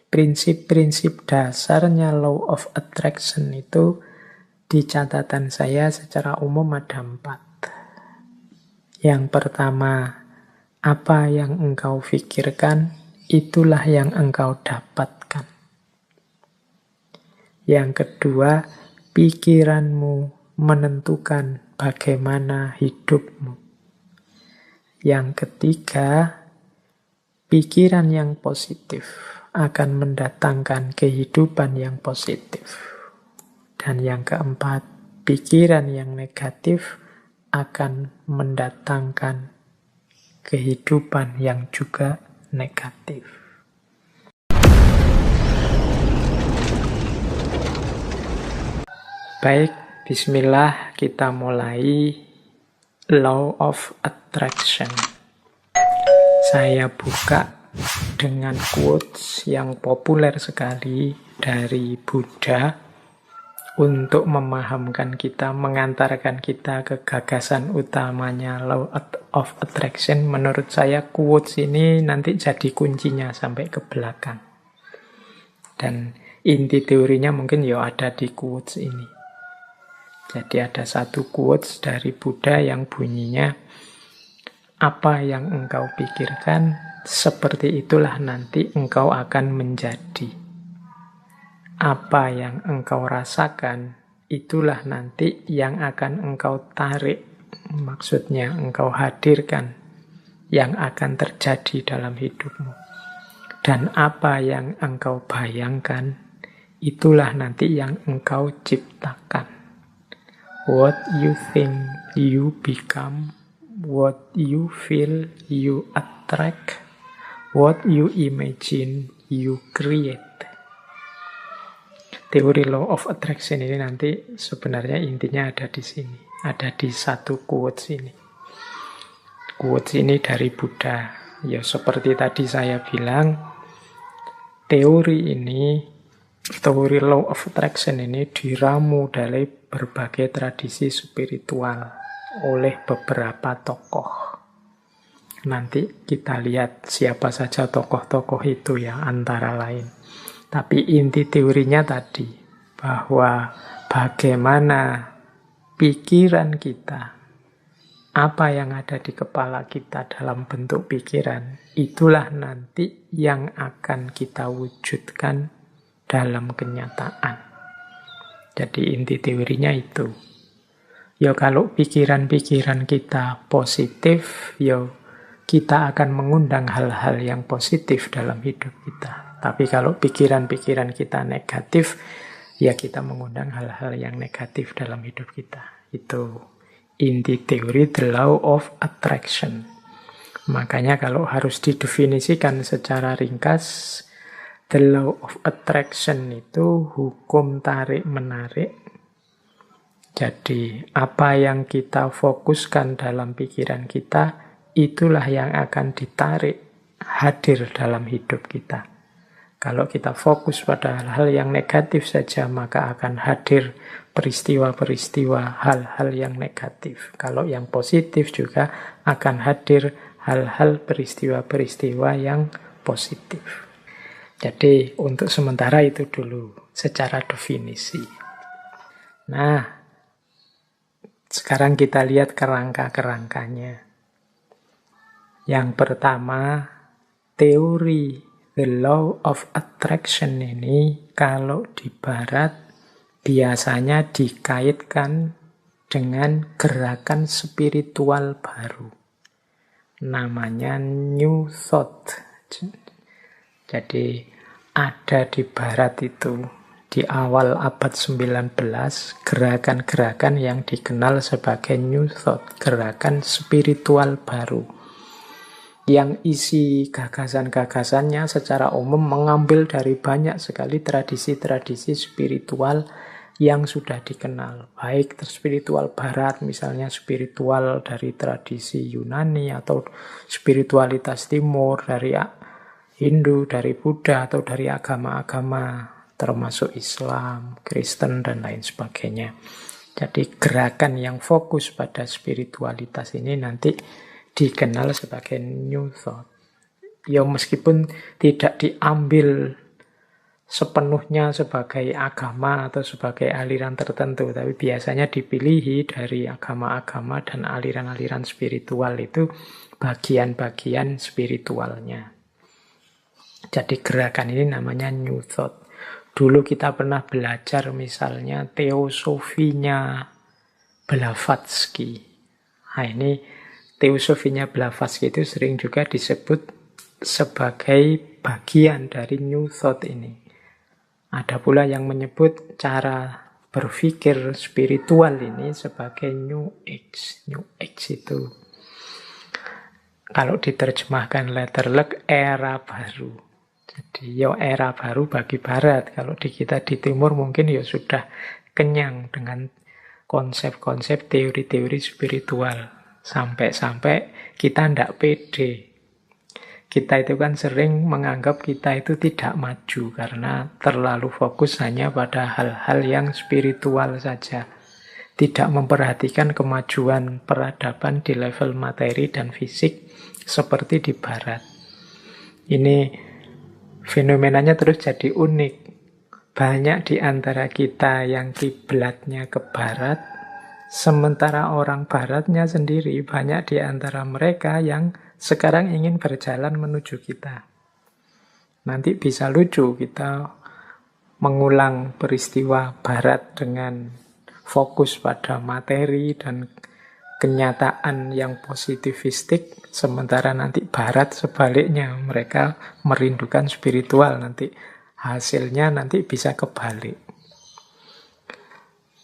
prinsip-prinsip dasarnya law of attraction itu di catatan saya secara umum ada 4. Yang pertama, apa yang engkau pikirkan, itulah yang engkau dapatkan. Yang kedua, pikiranmu menentukan bagaimana hidupmu. Yang ketiga, pikiran yang positif akan mendatangkan kehidupan yang positif. Dan yang keempat, pikiran yang negatif akan mendatangkan kehidupan yang juga negatif. Baik, bismillah, kita mulai law of attraction. Saya buka dengan quotes yang populer sekali dari Buddha untuk memahamkan kita, mengantarkan kita ke gagasan utamanya law of attraction. Menurut saya quotes ini nanti jadi kuncinya sampai ke belakang. Dan inti teorinya mungkin ya ada di quotes ini. Jadi ada satu quotes dari Buddha yang bunyinya, apa yang engkau pikirkan, seperti itulah nanti engkau akan menjadi. Apa yang engkau rasakan, itulah nanti yang akan engkau tarik. Maksudnya engkau hadirkan yang akan terjadi dalam hidupmu. Dan apa yang engkau bayangkan, itulah nanti yang engkau ciptakan. What you think, you become. What you feel, you attract. What you imagine, you create. Teori law of attraction ini nanti sebenarnya intinya ada di sini. Ada di satu quotes ini. Quotes ini dari Buddha. Ya seperti tadi saya bilang, teori law of attraction ini diramu dari berbagai tradisi spiritual oleh beberapa tokoh. Nanti kita lihat siapa saja tokoh-tokoh itu ya, antara lain. Tapi inti teorinya tadi, bahwa bagaimana pikiran kita, apa yang ada di kepala kita dalam bentuk pikiran, itulah nanti yang akan kita wujudkan dalam kenyataan. Jadi inti teorinya itu. Ya kalau pikiran-pikiran kita positif, ya kita akan mengundang hal-hal yang positif dalam hidup kita. Tapi kalau pikiran-pikiran kita negatif, ya kita mengundang hal-hal yang negatif dalam hidup kita. Itu inti teori the law of attraction. Makanya kalau harus didefinisikan secara ringkas, the law of attraction itu hukum tarik-menarik. Jadi apa yang kita fokuskan dalam pikiran kita, itulah yang akan ditarik hadir dalam hidup kita. Kalau kita fokus pada hal-hal yang negatif saja, maka akan hadir peristiwa-peristiwa hal-hal yang negatif. Kalau yang positif juga akan hadir hal-hal peristiwa-peristiwa yang positif. Jadi untuk sementara itu dulu secara definisi. Nah, sekarang kita lihat kerangka-kerangkanya. Yang pertama, teori the law of attraction ini kalau di barat biasanya dikaitkan dengan gerakan spiritual baru. Namanya New Thought. Jadi ada di barat itu di awal abad 19 gerakan-gerakan yang dikenal sebagai New Thought, gerakan spiritual baru. Yang isi gagasan-gagasannya secara umum mengambil dari banyak sekali tradisi-tradisi spiritual yang sudah dikenal. Baik spiritual barat, misalnya spiritual dari tradisi Yunani, atau spiritualitas timur dari Hindu, dari Buddha, atau dari agama-agama termasuk Islam, Kristen, dan lain sebagainya. Jadi gerakan yang fokus pada spiritualitas ini nanti dikenal sebagai New Thought. Ya meskipun tidak diambil sepenuhnya sebagai agama atau sebagai aliran tertentu, tapi biasanya dipilih dari agama-agama dan aliran-aliran spiritual itu bagian-bagian spiritualnya. Jadi gerakan ini namanya New Thought. Dulu kita pernah belajar misalnya teosofinya Blavatsky. Nah ini teosofinya Blavatsky itu sering juga disebut sebagai bagian dari New Thought ini. Ada pula yang menyebut cara berpikir spiritual ini sebagai New Age. New Age itu, kalau diterjemahkan letterlek, era baru. Jadi era baru bagi Barat. Kalau di kita di Timur mungkin sudah kenyang dengan konsep-konsep teori-teori spiritual. Sampai-sampai kita tidak pede. Kita itu kan sering menganggap kita itu tidak maju karena terlalu fokus hanya pada hal-hal yang spiritual saja. Tidak memperhatikan kemajuan peradaban di level materi dan fisik seperti di Barat. Ini fenomenanya terus jadi unik. Banyak di antara kita yang kiblatnya ke Barat, sementara orang Baratnya sendiri banyak di antara mereka yang sekarang ingin berjalan menuju kita. Nanti bisa lucu kita mengulang peristiwa Barat dengan fokus pada materi dan kenyataan yang positivistik, sementara nanti Barat sebaliknya, mereka merindukan spiritual. Nanti hasilnya nanti bisa kebalik.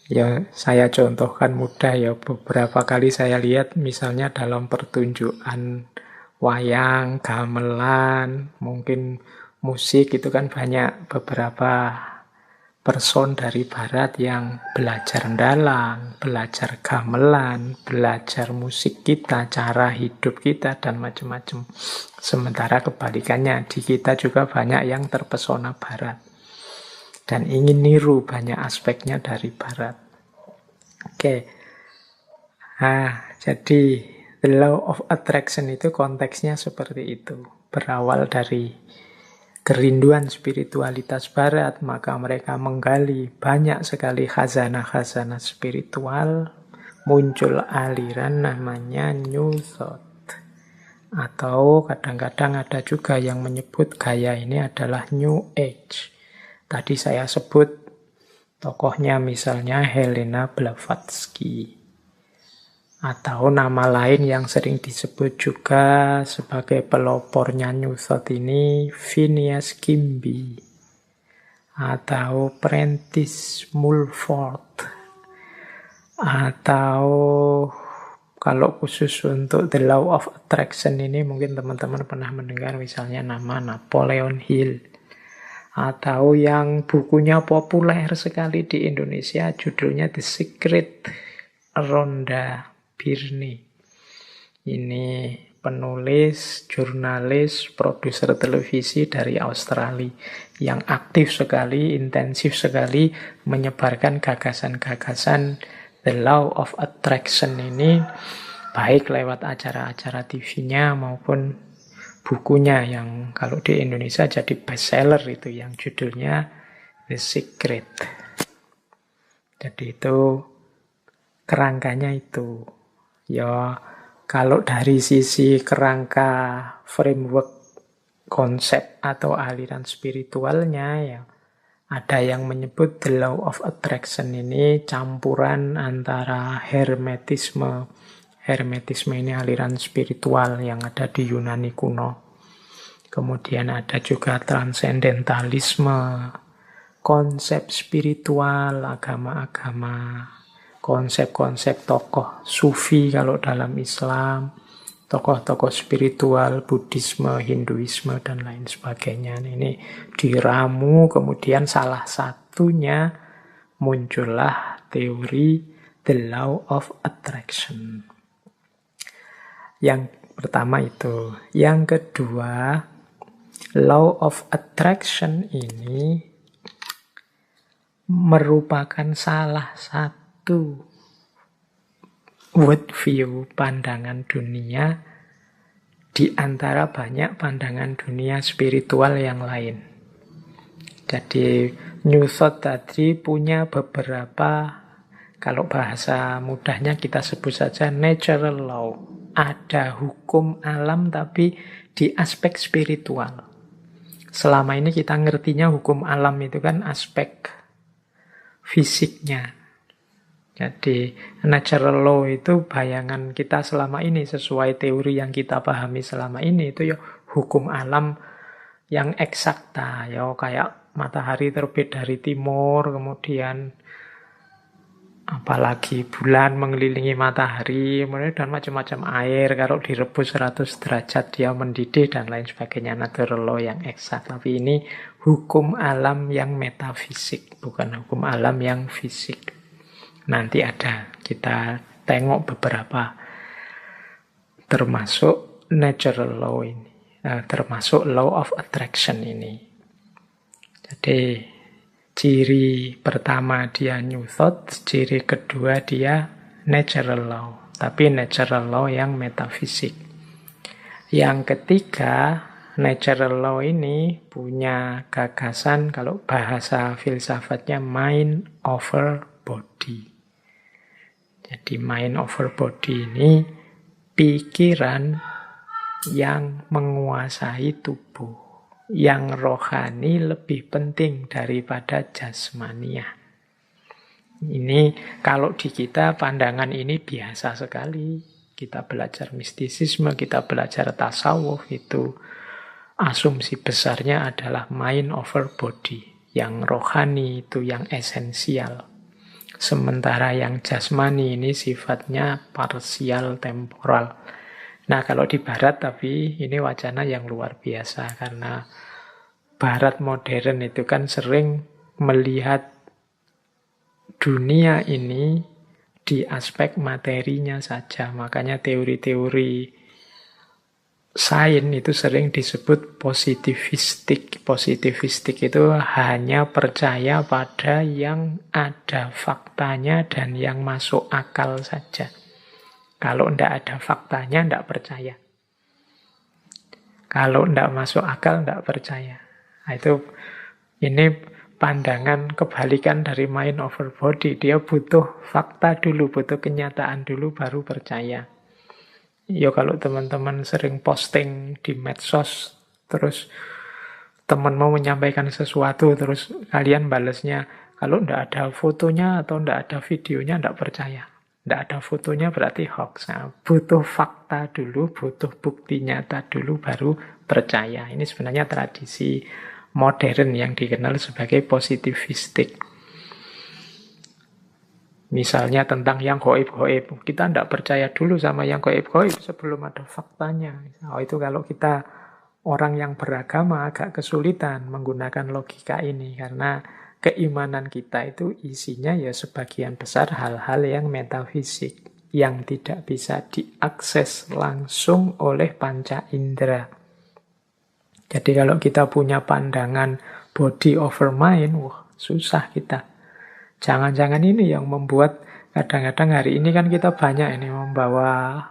Ya, saya contohkan mudah ya, beberapa kali saya lihat misalnya dalam pertunjukan wayang, gamelan, mungkin musik itu kan banyak beberapa person dari Barat yang belajar dalang, belajar gamelan, belajar musik kita, cara hidup kita, dan macam-macam. Sementara kebalikannya, di kita juga banyak yang terpesona Barat dan ingin niru banyak aspeknya dari Barat. Oke. Nah, jadi the law of attraction itu konteksnya seperti itu. Berawal dari kerinduan spiritualitas Barat, maka mereka menggali banyak sekali khazanah-khazanah spiritual, muncul aliran namanya New Thought. Atau kadang-kadang ada juga yang menyebut gaya ini adalah New Age. Tadi saya sebut tokohnya misalnya Helena Blavatsky. Atau nama lain yang sering disebut juga sebagai pelopornya New Thought ini, Phineas Kimby. Atau Prentice Mulford. Atau kalau khusus untuk The Law of Attraction ini mungkin teman-teman pernah mendengar misalnya nama Napoleon Hill. Atau yang bukunya populer sekali di Indonesia, judulnya The Secret, Rhonda Byrne. Ini penulis, jurnalis, produser televisi dari Australia yang aktif sekali, intensif sekali menyebarkan gagasan-gagasan The Law of Attraction ini, baik lewat acara-acara TV-nya maupun bukunya yang kalau di Indonesia jadi bestseller itu yang judulnya The Secret. Jadi itu kerangkanya itu. Ya, kalau dari sisi kerangka framework konsep atau aliran spiritualnya ya, ada yang menyebut The Law of Attraction ini campuran antara Hermetisme. Hermetisme ini aliran spiritual yang ada di Yunani kuno. Kemudian ada juga transendentalisme, konsep spiritual, agama-agama, konsep-konsep tokoh sufi kalau dalam Islam, tokoh-tokoh spiritual, Buddhisme, Hinduisme, dan lain sebagainya. Ini diramu, kemudian salah satunya muncullah teori The Law of Attraction. Yang pertama itu. Yang kedua, Law of Attraction ini merupakan salah satu worldview, pandangan dunia di antara banyak pandangan dunia spiritual yang lain. Jadi New Thought tadi punya beberapa, kalau bahasa mudahnya kita sebut saja natural law. Ada hukum alam tapi di aspek spiritual. Selama ini kita ngertinya hukum alam itu kan aspek fisiknya. Jadi natural law itu bayangan kita selama ini sesuai teori yang kita pahami selama ini itu ya hukum alam yang eksakta, ya kayak matahari terbit dari timur, kemudian apalagi bulan mengelilingi matahari, dan macam-macam air, kalau direbus 100 derajat dia mendidih dan lain sebagainya, natural law yang eksak. Tapi ini hukum alam yang metafisik, bukan hukum alam yang fisik. Nanti ada, kita tengok beberapa, termasuk natural law ini, termasuk law of attraction ini. Jadi ciri pertama dia New Thought, ciri kedua dia natural law. Tapi natural law yang metafisik. Yang ketiga, natural law ini punya gagasan, kalau bahasa filsafatnya mind over body. Jadi mind over body ini pikiran yang menguasai tubuh. Yang rohani lebih penting daripada jasmania. Ini kalau di kita pandangan ini biasa sekali. Kita belajar mistisisme, kita belajar tasawuf, itu asumsi besarnya adalah mind over body. Yang rohani itu yang esensial. Sementara yang jasmani ini sifatnya parsial temporal. Nah, kalau di barat tapi ini wacana yang luar biasa, karena barat modern itu kan sering melihat dunia ini di aspek materinya saja. Makanya teori-teori sains itu sering disebut positivistik. Positivistik itu hanya percaya pada yang ada faktanya dan yang masuk akal saja. Kalau tidak ada faktanya, tidak percaya. Kalau tidak masuk akal, tidak percaya. Nah, ini pandangan kebalikan dari mind over body. Dia butuh fakta dulu, butuh kenyataan dulu, baru percaya. Ya kalau teman-teman sering posting di medsos, terus teman mau menyampaikan sesuatu, terus kalian balasnya, kalau tidak ada fotonya atau tidak ada videonya, tidak percaya. Tidak ada fotonya berarti hoax. Nah, butuh fakta dulu, butuh bukti nyata dulu, baru percaya. Ini sebenarnya tradisi modern yang dikenal sebagai positivistik. Misalnya tentang yang gaib-gaib. Kita tidak percaya dulu sama yang gaib-gaib sebelum ada faktanya. Oh, itu kalau kita orang yang beragama agak kesulitan menggunakan logika ini. Karena keimanan kita itu isinya ya sebagian besar hal-hal yang metafisik, yang tidak bisa diakses langsung oleh panca indera. Jadi kalau kita punya pandangan body over mind, wah susah kita. Jangan-jangan ini yang membuat kadang-kadang hari ini kan kita banyak ini membawa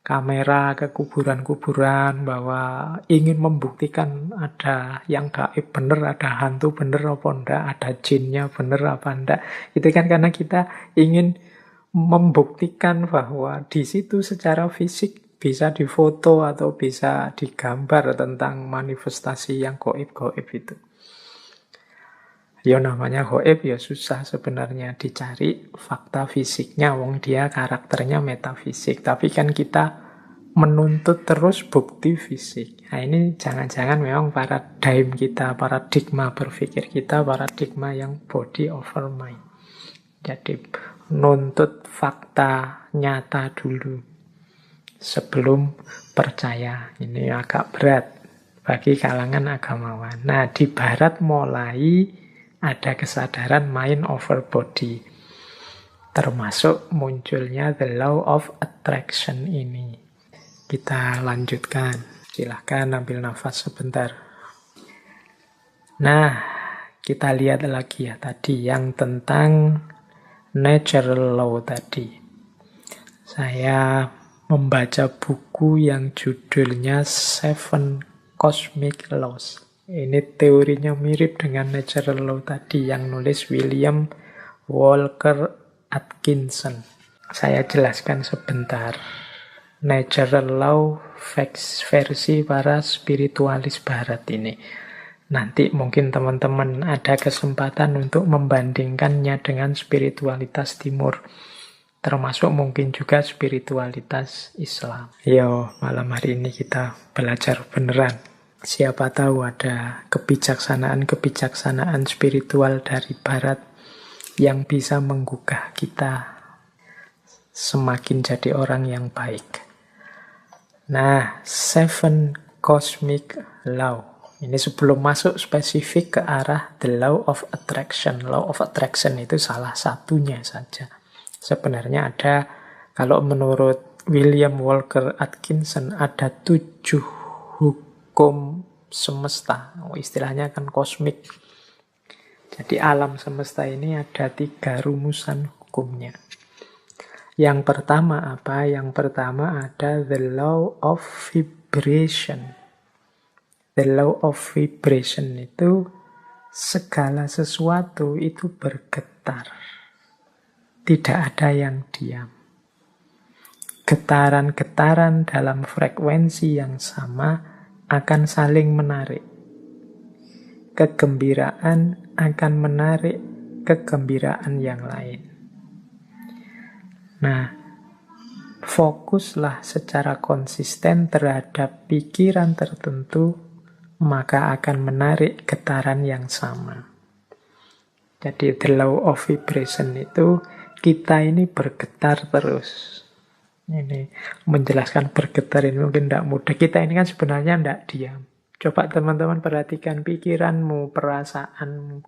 kamera ke kuburan-kuburan, bahwa ingin membuktikan ada yang gaib bener, ada hantu bener apa enggak, ada jinnya bener apa enggak. Itu kan karena kita ingin membuktikan bahwa di situ secara fisik bisa difoto atau bisa digambar tentang manifestasi yang gaib-gaib itu. Ya namanya gaib ya susah sebenarnya dicari fakta fisiknya, wong dia karakternya metafisik. Tapi kan kita menuntut terus bukti fisik. Nah ini jangan-jangan memang paradigm kita, paradigma berpikir kita, paradigma yang body over mind. Jadi nuntut fakta nyata dulu sebelum percaya. Ini agak berat bagi kalangan agamawan. Nah di barat mulai ada kesadaran mind over body. Termasuk munculnya the law of attraction ini. Kita lanjutkan. Silahkan ambil nafas sebentar. Nah, kita lihat lagi ya tadi yang tentang natural law tadi. Saya membaca buku yang judulnya Seven Cosmic Laws. Ini teorinya mirip dengan natural law tadi yang nulis William Walker Atkinson. Saya jelaskan sebentar. Natural law versi para spiritualis barat ini. Nanti mungkin teman-teman ada kesempatan untuk membandingkannya dengan spiritualitas timur. Termasuk mungkin juga spiritualitas Islam. Yo, malam hari ini kita belajar beneran. Siapa tahu ada kebijaksanaan-kebijaksanaan spiritual dari barat yang bisa menggugah kita semakin jadi orang yang baik. Nah, 7 cosmic law. Ini sebelum masuk spesifik ke arah the law of attraction. Law of attraction itu salah satunya saja. Sebenarnya ada, kalau menurut William Walker Atkinson, ada 7 hukum semesta. Istilahnya kan kosmik. Jadi alam semesta ini ada 3 rumusan hukumnya. Yang pertama apa? Yang pertama ada the law of vibration. The law of vibration itu segala sesuatu itu bergetar. Tidak ada yang diam. Getaran-getaran dalam frekuensi yang sama akan saling menarik. Kegembiraan akan menarik kegembiraan yang lain. Nah, fokuslah secara konsisten terhadap pikiran tertentu, maka akan menarik getaran yang sama. Jadi the law of vibration itu kita ini bergetar terus. Ini menjelaskan bergetar ini mungkin tidak mudah. Kita ini kan sebenarnya tidak diam. Coba teman-teman perhatikan pikiranmu, perasaanmu,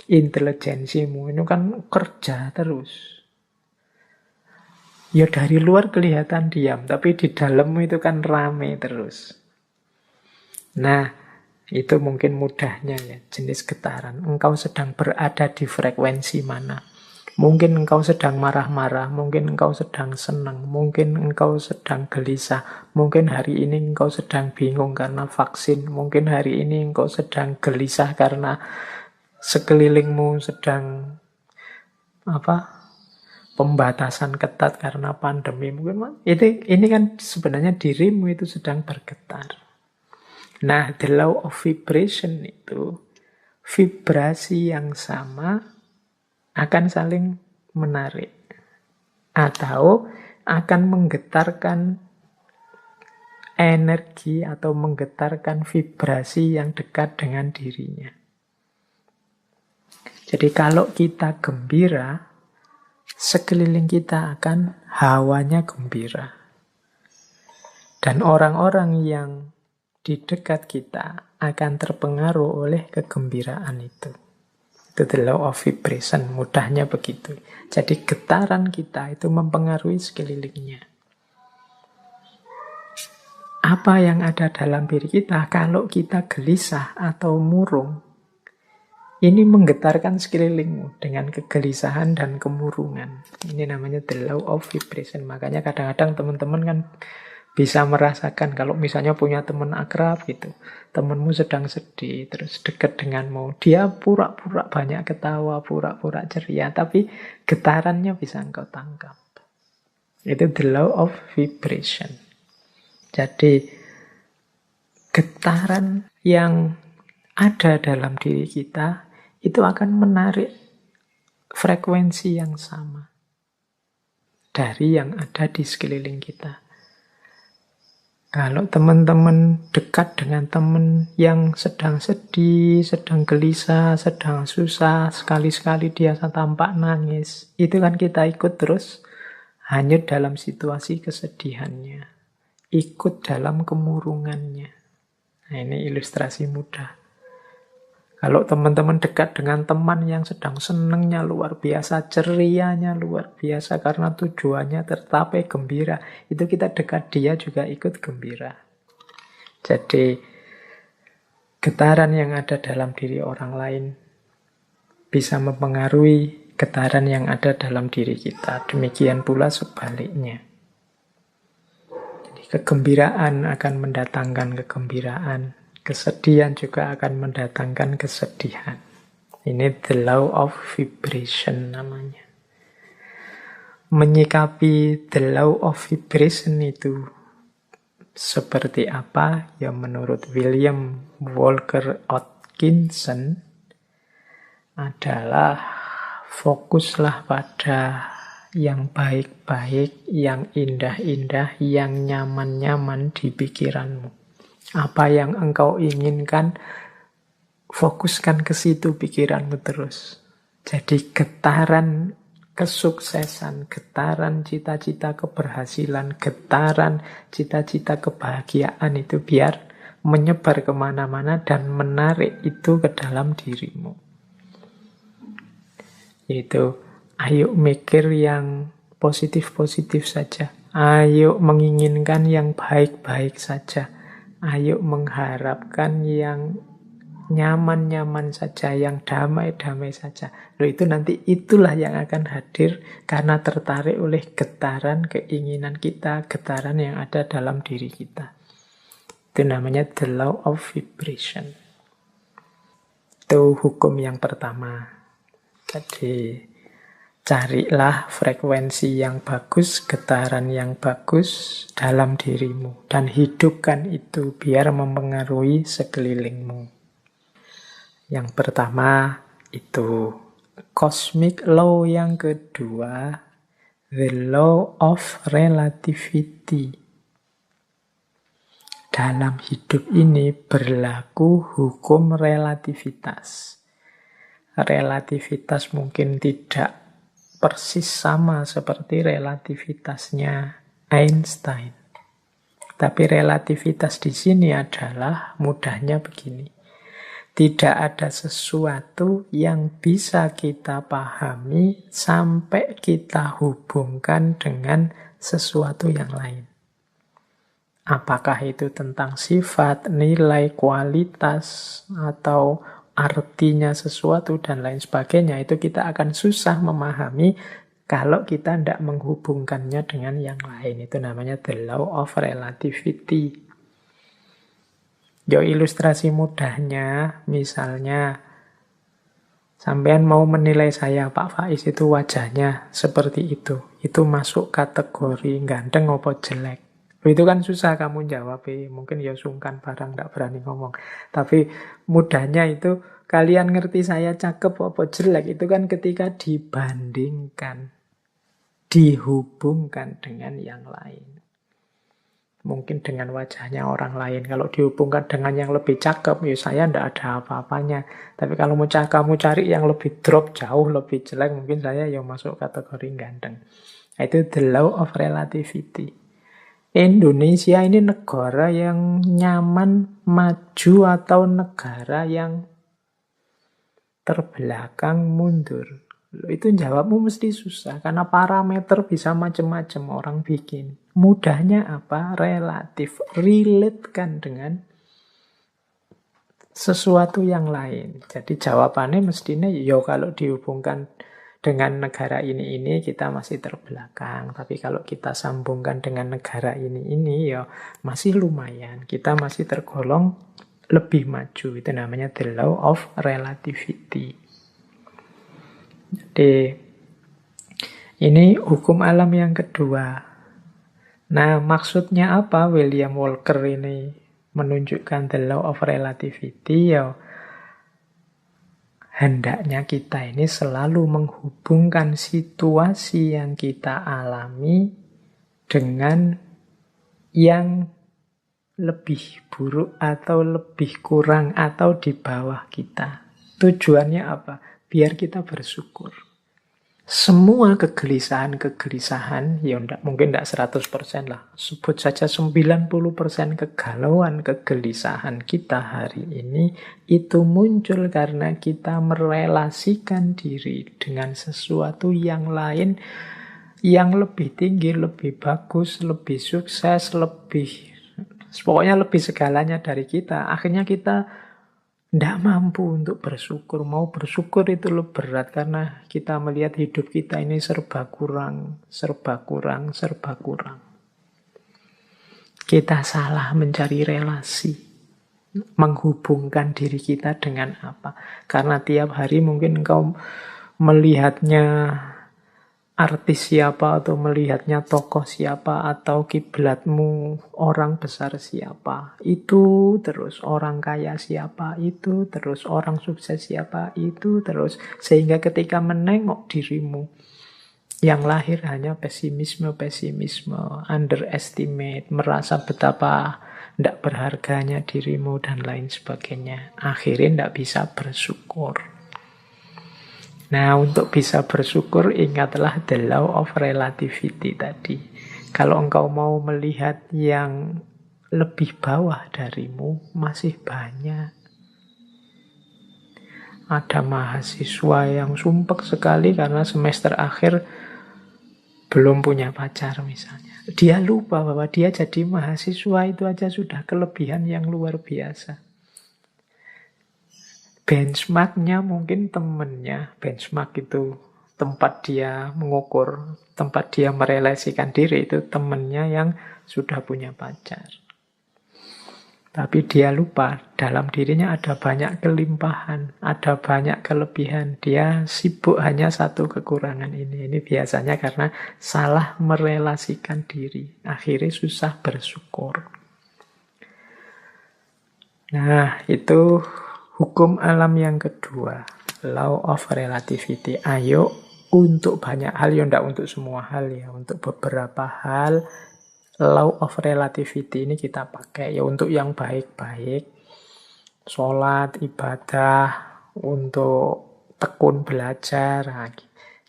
intelijensimu. Ini kan kerja terus. Ya dari luar kelihatan diam, tapi di dalammu itu kan rame terus. Nah, itu mungkin mudahnya ya, jenis getaran. Engkau sedang berada di frekuensi mana? Mungkin engkau sedang marah-marah, mungkin engkau sedang senang, mungkin engkau sedang gelisah, mungkin hari ini engkau sedang bingung karena vaksin, mungkin hari ini engkau sedang gelisah karena sekelilingmu sedang pembatasan ketat karena pandemi. Mungkin ini kan sebenarnya dirimu itu sedang bergetar. Nah, the law of vibration itu, vibrasi yang sama akan saling menarik. Atau akan menggetarkan energi atau menggetarkan vibrasi yang dekat dengan dirinya. Jadi kalau kita gembira, sekeliling kita akan hawanya gembira. Dan orang-orang yang di dekat kita akan terpengaruh oleh kegembiraan itu. Itu the law of vibration, mudahnya begitu. Jadi getaran kita itu mempengaruhi sekelilingnya. Apa yang ada dalam diri kita kalau kita gelisah atau murung, ini menggetarkan sekelilingmu dengan kegelisahan dan kemurungan. Ini namanya the law of vibration. Makanya kadang-kadang teman-teman kan bisa merasakan kalau misalnya punya teman akrab gitu, temanmu sedang sedih, terus dekat denganmu, dia pura-pura banyak ketawa, pura-pura ceria, tapi getarannya bisa engkau tangkap. Itu the law of vibration. Jadi getaran yang ada dalam diri kita itu akan menarik frekuensi yang sama dari yang ada di sekeliling kita. Kalau teman-teman dekat dengan teman yang sedang sedih, sedang gelisah, sedang susah, sekali-sekali dia tampak nangis, itu kan kita ikut terus hanyut dalam situasi kesedihannya, ikut dalam kemurungannya. Nah, ini ilustrasi mudah. Kalau teman-teman dekat dengan teman yang sedang senengnya luar biasa, cerianya luar biasa karena tujuannya tercapai gembira, itu kita dekat dia juga ikut gembira. Jadi getaran yang ada dalam diri orang lain bisa mempengaruhi getaran yang ada dalam diri kita. Demikian pula sebaliknya. Jadi kegembiraan akan mendatangkan kegembiraan. Kesedihan juga akan mendatangkan kesedihan. Ini the law of vibration namanya. Menyikapi the law of vibration itu seperti apa? Ya menurut William Walker Atkinson adalah fokuslah pada yang baik-baik, yang indah-indah, yang nyaman-nyaman di pikiranmu. Apa yang engkau inginkan, fokuskan ke situ pikiranmu terus. Jadi getaran kesuksesan, getaran cita-cita keberhasilan, getaran cita-cita kebahagiaan itu biar menyebar kemana-mana dan menarik itu ke dalam dirimu. Yaitu, ayo mikir yang positif-positif saja. Ayo menginginkan yang baik-baik saja. Ayo mengharapkan yang nyaman-nyaman saja, yang damai-damai saja. Loh, itu nanti itulah yang akan hadir karena tertarik oleh getaran keinginan kita, getaran yang ada dalam diri kita. Itu namanya the law of vibration. Itu hukum yang pertama. Jadi, carilah frekuensi yang bagus, getaran yang bagus dalam dirimu. Dan hidupkan itu biar mempengaruhi sekelilingmu. Yang pertama itu cosmic law, yang kedua the law of relativity. Dalam hidup ini berlaku hukum relativitas. Relativitas mungkin tidak persis sama seperti relativitasnya Einstein. Tapi relativitas di sini adalah mudahnya begini. Tidak ada sesuatu yang bisa kita pahami sampai kita hubungkan dengan sesuatu yang lain. Apakah itu tentang sifat, nilai, kualitas, atau artinya sesuatu, dan lain sebagainya, itu kita akan susah memahami kalau kita tidak menghubungkannya dengan yang lain. Itu namanya the law of relativity. Yo, ilustrasi mudahnya, misalnya sampean mau menilai saya, Pak Faiz itu wajahnya seperti itu masuk kategori ganteng apa jelek? Itu kan susah kamu jawab, mungkin ya sungkan barang, tidak berani ngomong. Tapi mudahnya itu, kalian ngerti saya cakep apa jelek, itu kan ketika dibandingkan, dihubungkan dengan yang lain. Mungkin dengan wajahnya orang lain. Kalau dihubungkan dengan yang lebih cakep, ya saya tidak ada apa-apanya. Tapi kalau kamu cari yang lebih drop, jauh lebih jelek, mungkin saya ya masuk kategori ganteng. Itu the law of relativity. Indonesia ini negara yang nyaman, maju, atau negara yang terbelakang, mundur? Itu jawabmu mesti susah, karena parameter bisa macam-macam orang bikin. Mudahnya apa? Relatif. Relatekan dengan sesuatu yang lain. Jadi jawabannya mestinya, kalau dihubungkan dengan negara ini kita masih terbelakang. Tapi kalau kita sambungkan dengan negara ini ya masih lumayan. Kita masih tergolong lebih maju. Itu namanya the law of relativity. Jadi ini hukum alam yang kedua. Nah, maksudnya apa William Walker ini menunjukkan the law of relativity? Ya, hendaknya kita ini selalu menghubungkan situasi yang kita alami dengan yang lebih buruk atau lebih kurang atau di bawah kita. Tujuannya apa? Biar kita bersyukur. Semua kegelisahan, ya mungkin tidak 100% lah. Sebut saja 90% kegalauan, kegelisahan kita hari ini, itu muncul karena kita merelasikan diri dengan sesuatu yang lain, yang lebih tinggi, lebih bagus, lebih sukses, pokoknya lebih segalanya dari kita. Akhirnya kita tidak mampu untuk bersyukur. Mau bersyukur itu lebih berat karena kita melihat hidup kita ini serba kurang, serba kurang, serba kurang. Kita salah mencari relasi. menghubungkan diri kita dengan apa. Karena tiap hari mungkin engkau melihatnya artis siapa, atau melihatnya tokoh siapa, atau kiblatmu orang besar siapa. Itu terus orang kaya siapa, itu terus orang sukses siapa, itu terus. Sehingga ketika menengok dirimu, yang lahir hanya pesimisme, underestimate, merasa betapa tidak berharganya dirimu, dan lain sebagainya. Akhirnya tidak bisa bersyukur. Nah, untuk bisa bersyukur, ingatlah the law of relativity tadi. Kalau engkau mau melihat yang lebih bawah darimu, masih banyak. Ada mahasiswa yang sumpek sekali karena semester akhir belum punya pacar misalnya. Dia lupa bahwa dia jadi mahasiswa itu aja sudah kelebihan yang luar biasa. Benchmarknya mungkin temennya. Benchmark itu tempat dia mengukur, tempat dia merelasikan diri, itu temennya yang sudah punya pacar. Tapi dia lupa, dalam dirinya ada banyak kelimpahan, ada banyak kelebihan. Dia sibuk hanya satu kekurangan ini. Ini biasanya karena salah merelasikan diri. Akhirnya susah bersyukur. Nah, itu hukum alam yang kedua, law of relativity. Ayo untuk banyak hal, ya tidak untuk semua hal ya, untuk beberapa hal law of relativity ini kita pakai ya untuk yang baik-baik, sholat, ibadah, untuk tekun belajar. Nah,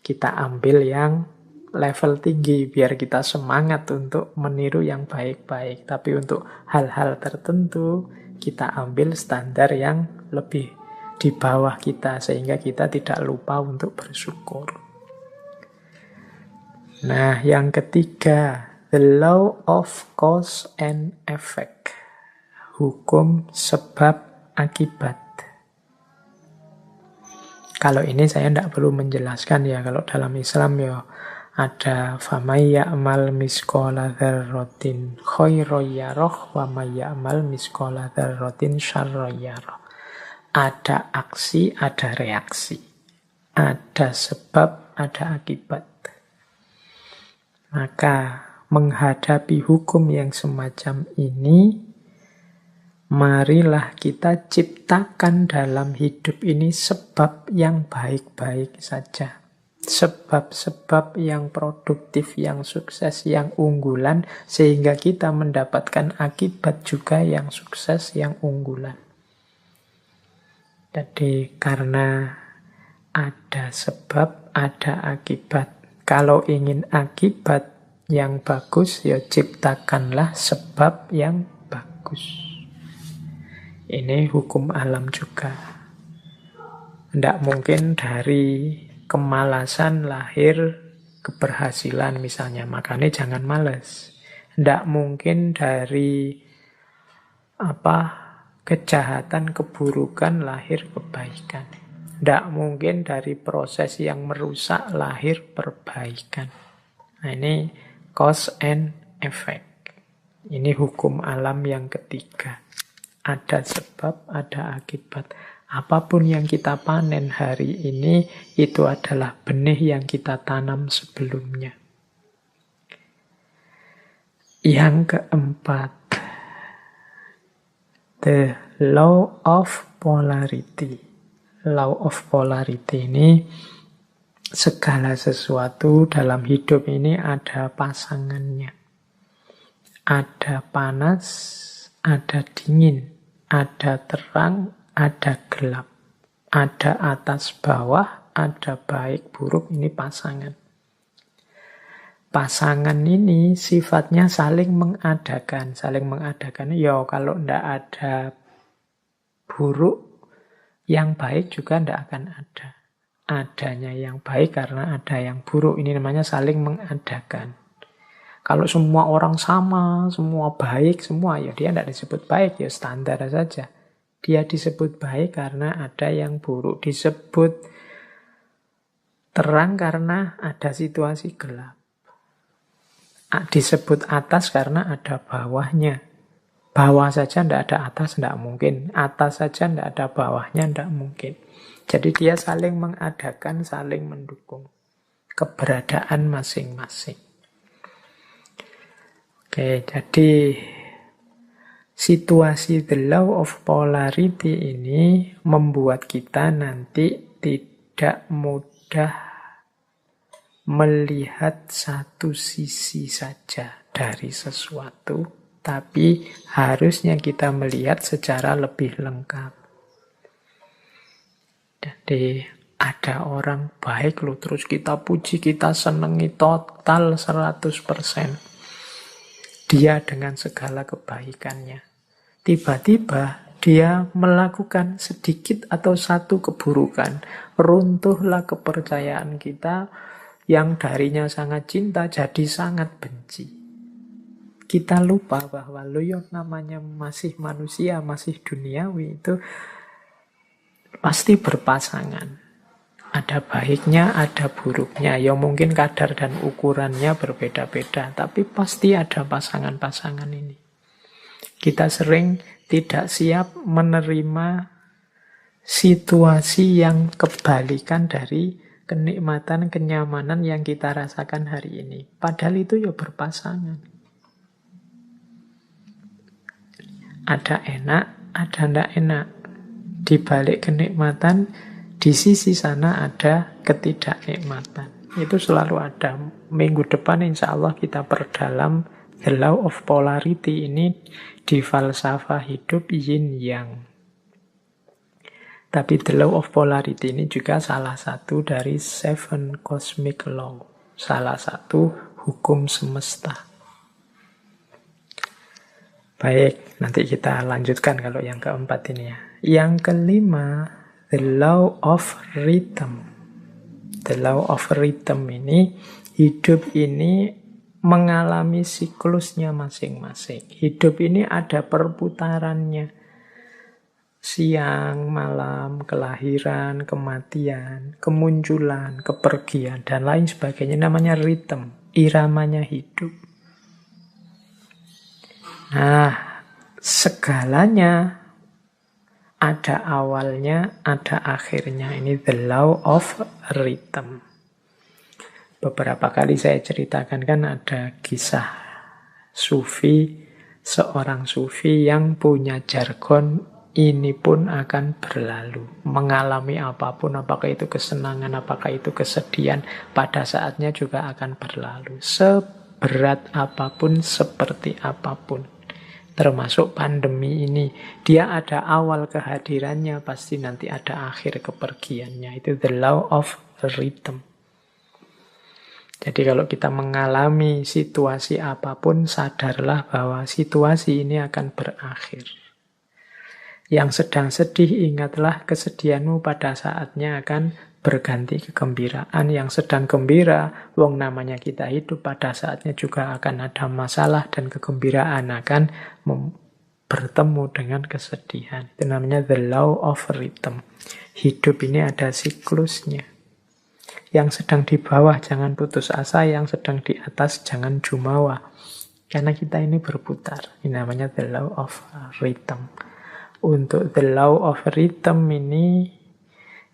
kita ambil yang level tinggi biar kita semangat untuk meniru yang baik-baik. Tapi untuk hal-hal tertentu kita ambil standar yang lebih di bawah kita, sehingga kita tidak lupa untuk bersyukur. Nah, yang ketiga, the law of cause and effect. Hukum sebab akibat. Kalau ini saya tidak perlu menjelaskan ya, kalau dalam Islam ya ada famay ya'mal misqala dzarratin khairan yarah wa may ya'mal misqala dzarratin syarran yarah. Ada aksi, ada reaksi. Ada sebab, ada akibat. Maka menghadapi hukum yang semacam ini, marilah kita ciptakan dalam hidup ini sebab yang baik-baik saja. Sebab-sebab yang produktif, yang sukses, yang unggulan, sehingga kita mendapatkan akibat juga yang sukses, yang unggulan. Jadi karena ada sebab, ada akibat. Kalau ingin akibat yang bagus, ya ciptakanlah sebab yang bagus. Ini hukum alam juga. Tidak mungkin dari kemalasan lahir keberhasilan misalnya, makanya jangan malas. Tidak mungkin dari kejahatan, keburukan lahir kebaikan. Tidak mungkin dari proses yang merusak lahir perbaikan. Nah, ini cause and effect. Ini hukum alam yang ketiga. Ada sebab, ada akibat. Apapun yang kita panen hari ini, itu adalah benih yang kita tanam sebelumnya. Yang keempat, the law of polarity. Law of polarity ini, segala sesuatu dalam hidup ini ada pasangannya. Ada panas, ada dingin, ada terang, ada gelap, ada atas bawah, ada baik buruk, ini pasangan. Pasangan ini sifatnya saling mengadakan. Saling mengadakan, ya kalau tidak ada buruk, yang baik juga tidak akan ada. Adanya yang baik karena ada yang buruk, ini namanya saling mengadakan. Kalau semua orang sama, semua baik, semua, ya dia tidak disebut baik, ya standar saja. Dia disebut baik karena ada yang buruk. Disebut terang karena ada situasi gelap. Disebut atas karena ada bawahnya. Bawah saja tidak ada atas, tidak mungkin. Atas saja tidak ada bawahnya, tidak mungkin. Jadi dia saling mengadakan, saling mendukung keberadaan masing-masing. Oke, jadi situasi the law of polarity ini membuat kita nanti tidak mudah melihat satu sisi saja dari sesuatu, tapi harusnya kita melihat secara lebih lengkap. Jadi ada orang baik loh, terus kita puji, kita senangi total 100%. Dia dengan segala kebaikannya. Tiba-tiba dia melakukan sedikit atau satu keburukan. Runtuhlah kepercayaan kita yang darinya sangat cinta jadi sangat benci. Kita lupa bahwa namanya masih manusia, masih duniawi, itu pasti berpasangan. Ada baiknya, ada buruknya. Ya mungkin kadar dan ukurannya berbeda-beda, tapi pasti ada pasangan-pasangan ini. Kita sering tidak siap menerima situasi yang kebalikan dari kenikmatan, kenyamanan yang kita rasakan hari ini. Padahal itu ya berpasangan. Ada enak, ada tidak enak. Di balik kenikmatan, di sisi sana ada ketidaknikmatan. Itu selalu ada. Minggu depan insya Allah kita perdalam the law of polarity ini di falsafah hidup yin yang. Tapi the law of polarity ini juga salah satu dari 7 cosmic law. Salah satu hukum semesta. Baik, nanti kita lanjutkan kalau yang keempat ini ya. Yang kelima, the law of rhythm. The law of rhythm ini, hidup ini mengalami siklusnya masing-masing. Hidup ini ada perputarannya. Siang, malam, kelahiran, kematian, kemunculan, kepergian, dan lain sebagainya. Namanya rhythm, iramanya hidup. Nah, segalanya ada awalnya, ada akhirnya. Ini the law of rhythm. Beberapa kali saya ceritakan kan ada kisah sufi, seorang sufi yang punya jargon, ini pun akan berlalu. Mengalami apapun, apakah itu kesenangan, apakah itu kesedihan, pada saatnya juga akan berlalu. Seberat apapun, seperti apapun. Termasuk pandemi ini, dia ada awal kehadirannya, pasti nanti ada akhir kepergiannya. Itu the law of rhythm. Jadi kalau kita mengalami situasi apapun, sadarlah bahwa situasi ini akan berakhir. Yang sedang sedih, ingatlah kesedihanmu pada saatnya akan berganti kegembiraan. Yang sedang gembira, wong namanya kita hidup, pada saatnya juga akan ada masalah dan kegembiraan akan bertemu dengan kesedihan. Itu namanya the law of rhythm. Hidup ini ada siklusnya. Yang sedang di bawah jangan putus asa, yang sedang di atas jangan jumawa. Karena kita ini berputar. Ini namanya the law of rhythm. Untuk the law of rhythm ini,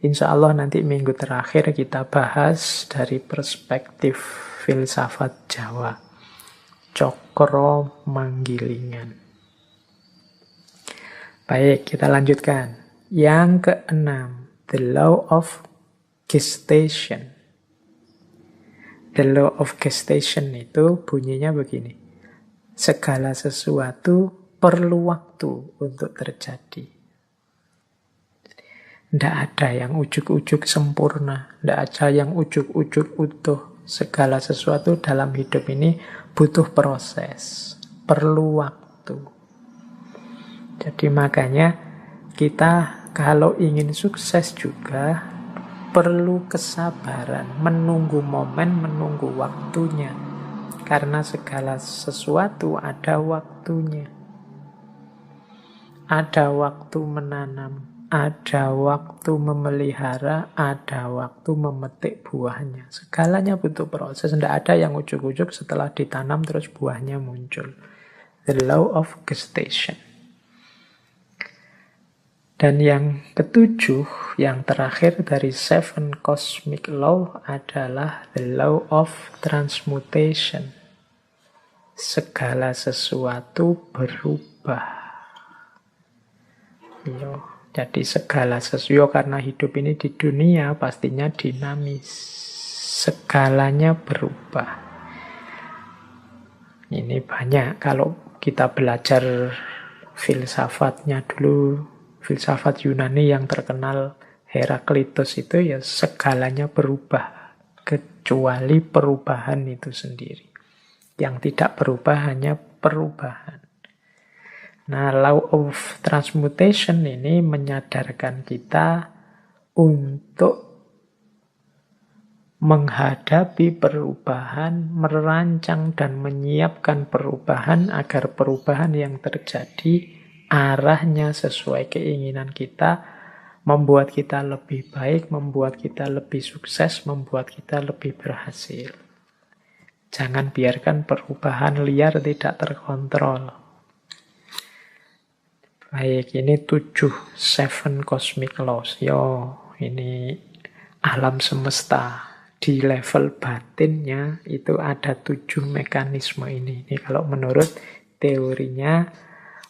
insya Allah nanti minggu terakhir kita bahas dari perspektif filsafat Jawa. Cokro Manggilingan. Baik, kita lanjutkan. Yang keenam, the law of gestation. The law of gestation itu bunyinya begini. Segala sesuatu perlu waktu untuk terjadi. Tidak ada yang ujuk-ujuk sempurna. Tidak ada yang ujuk-ujuk utuh. Segala sesuatu dalam hidup ini butuh proses. Perlu waktu. Jadi makanya kita kalau ingin sukses juga perlu kesabaran. Menunggu momen, menunggu waktunya. Karena segala sesuatu ada waktunya. Ada waktu menanam, ada waktu memelihara, ada waktu memetik buahnya. Segalanya butuh proses. Tidak ada yang ujuk-ujuk setelah ditanam terus buahnya muncul. the law of gestation. Dan yang ketujuh, yang terakhir dari seven cosmic law adalah the law of transmutation. Segala sesuatu berubah. Jadi segala sesuatu, karena hidup ini di dunia pastinya dinamis. Segalanya berubah. Ini banyak kalau kita belajar filsafatnya dulu, filsafat Yunani yang terkenal Heraklitus itu ya segalanya berubah, kecuali perubahan itu sendiri. Yang tidak berubah hanya perubahan. Nah, law of transmutation ini menyadarkan kita untuk menghadapi perubahan, merancang dan menyiapkan perubahan agar perubahan yang terjadi arahnya sesuai keinginan kita, membuat kita lebih baik, membuat kita lebih sukses, membuat kita lebih berhasil. Jangan biarkan perubahan liar tidak terkontrol. Baik, ini 7 cosmic laws. Ini alam semesta. Di level batinnya itu ada 7 mekanisme ini. Ini kalau menurut teorinya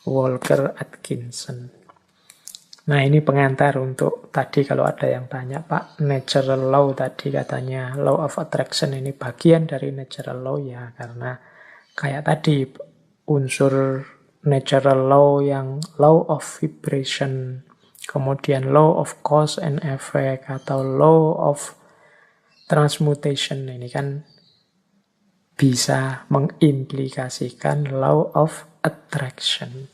Walker Atkinson. Nah, ini pengantar untuk tadi kalau ada yang tanya, Pak, natural law tadi katanya law of attraction ini bagian dari natural law ya, karena kayak tadi unsur natural law yang law of vibration, kemudian law of cause and effect atau law of transmutation ini kan bisa mengimplikasikan law of attraction.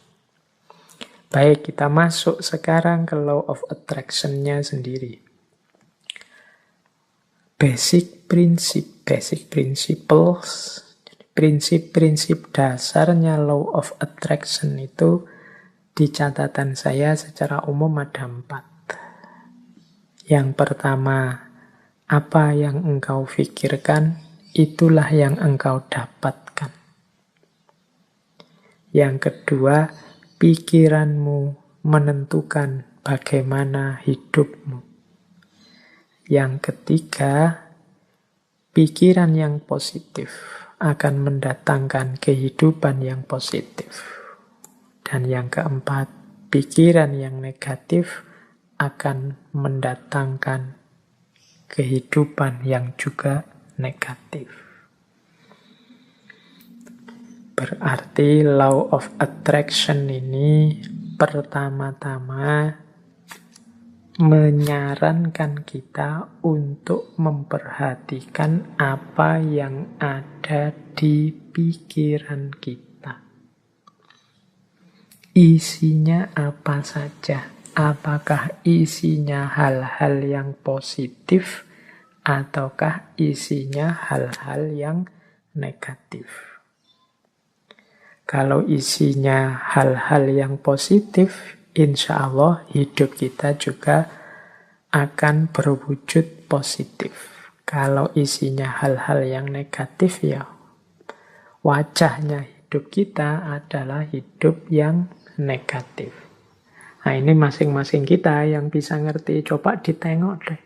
Baik, kita masuk sekarang ke law of attraction-nya sendiri. Basic principles, prinsip-prinsip dasarnya law of attraction itu di catatan saya secara umum ada 4. Yang pertama, apa yang engkau pikirkan, itulah yang engkau dapatkan. Yang kedua, pikiranmu menentukan bagaimana hidupmu. Yang ketiga, pikiran yang positif akan mendatangkan kehidupan yang positif. Dan yang keempat, pikiran yang negatif akan mendatangkan kehidupan yang juga negatif. Berarti law of attraction ini pertama-tama menyarankan kita untuk memperhatikan apa yang ada di pikiran kita. Isinya apa saja? Apakah isinya hal-hal yang positif ataukah isinya hal-hal yang negatif? Kalau isinya hal-hal yang positif, insya Allah hidup kita juga akan berwujud positif. Kalau isinya hal-hal yang negatif, ya wajahnya hidup kita adalah hidup yang negatif. Nah, ini masing-masing kita yang bisa ngerti. Coba ditengok deh.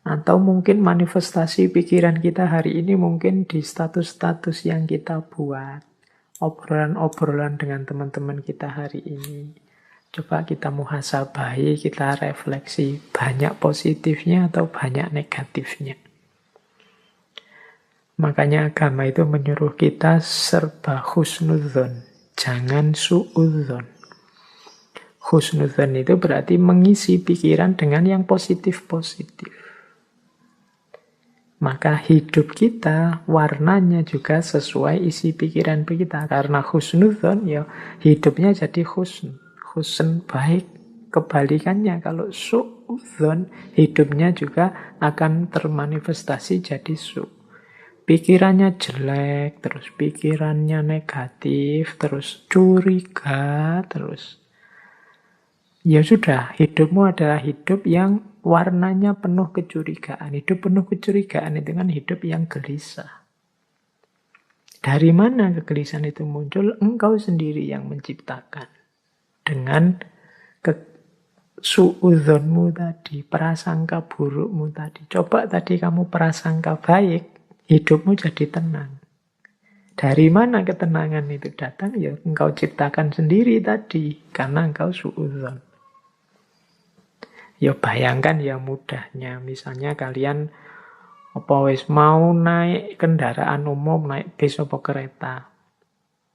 Atau mungkin manifestasi pikiran kita hari ini mungkin di status-status yang kita buat. Obrolan-obrolan dengan teman-teman kita hari ini. Coba kita muhasabahi, kita refleksi. Banyak positifnya atau banyak negatifnya. Makanya agama itu menyuruh kita serba husnudzon. Jangan suudzon. Husnudzon itu berarti mengisi pikiran dengan yang positif-positif. Maka hidup kita warnanya juga sesuai isi pikiran kita. Karena husnudzon, ya hidupnya jadi husn. Husn baik. Kebalikannya kalau suudzon, hidupnya juga akan termanifestasi jadi su. Pikirannya jelek, terus pikirannya negatif, terus curiga, terus ya sudah, hidupmu adalah hidup yang warnanya penuh kecurigaan. Hidup penuh kecurigaan itu kan hidup yang gelisah. Dari mana kegelisahan itu muncul? Engkau sendiri yang menciptakan. Dengan suudzonmu tadi, prasangka burukmu tadi. Coba tadi kamu prasangka baik, hidupmu jadi tenang. Dari mana ketenangan itu datang? Ya engkau ciptakan sendiri tadi, karena engkau suudzon. Ya bayangkan ya mudahnya, misalnya kalian apa wis mau naik kendaraan umum, naik bis apa kereta.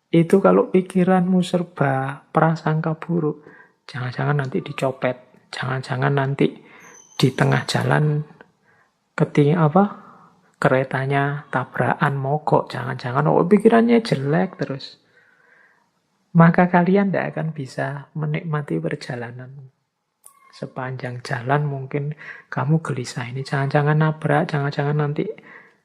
Itu kalau pikiranmu serba prasangka buruk, jangan-jangan nanti dicopet, jangan-jangan nanti di tengah jalan keretanya tabrakan mogok, jangan-jangan pikirannya jelek terus. Maka kalian tidak akan bisa menikmati perjalanan. Sepanjang jalan mungkin kamu gelisah ini, jangan-jangan nabrak, jangan-jangan nanti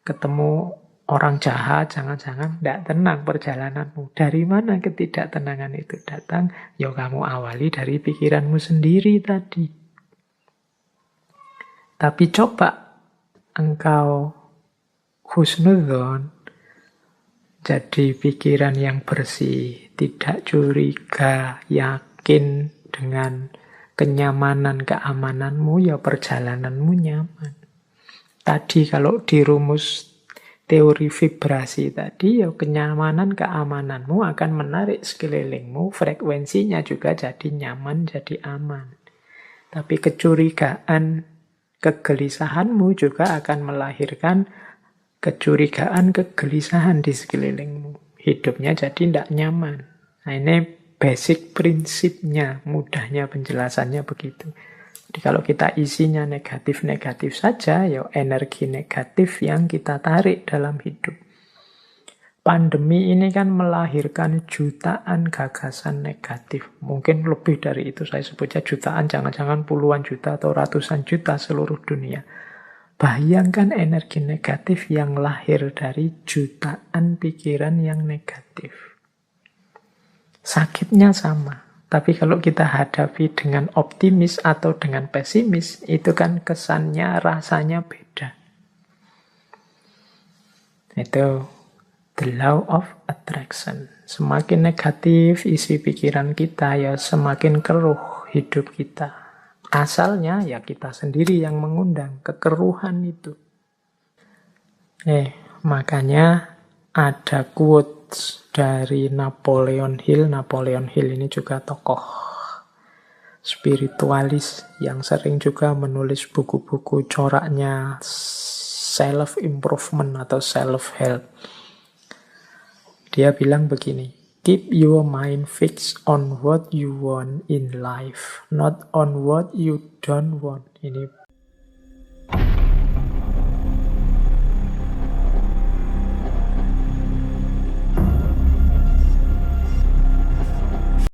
ketemu orang jahat, jangan-jangan tidak tenang perjalananmu. Dari mana ketidaktenangan itu datang? Ya kamu awali dari pikiranmu sendiri tadi. Tapi coba engkau husnudzon, jadi pikiran yang bersih, tidak curiga, yakin dengan kenyamanan, keamananmu, ya perjalananmu nyaman. Tadi kalau di rumus teori vibrasi tadi, ya kenyamanan, keamananmu akan menarik sekelilingmu, frekuensinya juga jadi nyaman, jadi aman. Tapi kecurigaan, kegelisahanmu juga akan melahirkan kecurigaan, kegelisahan di sekelilingmu. Hidupnya jadi tidak nyaman. Nah ini basic prinsipnya, mudahnya penjelasannya begitu. Jadi kalau kita isinya negatif-negatif saja, ya energi negatif yang kita tarik dalam hidup. Pandemi ini kan melahirkan jutaan gagasan negatif. Mungkin lebih dari itu, saya sebutnya jutaan, jangan-jangan puluhan juta atau ratusan juta seluruh dunia. Bayangkan energi negatif yang lahir dari jutaan pikiran yang negatif. Sakitnya sama. Tapi kalau kita hadapi dengan optimis atau dengan pesimis, itu kan kesannya, rasanya beda. Itu the law of attraction. Semakin negatif isi pikiran kita, ya semakin keruh hidup kita. Asalnya ya kita sendiri yang mengundang kekeruhan itu. Makanya ada quotes dari Napoleon Hill. Napoleon Hill ini juga tokoh spiritualis yang sering juga menulis buku-buku coraknya self-improvement atau self-help. Dia bilang begini, keep your mind fixed on what you want in life, not on what you don't want. Ini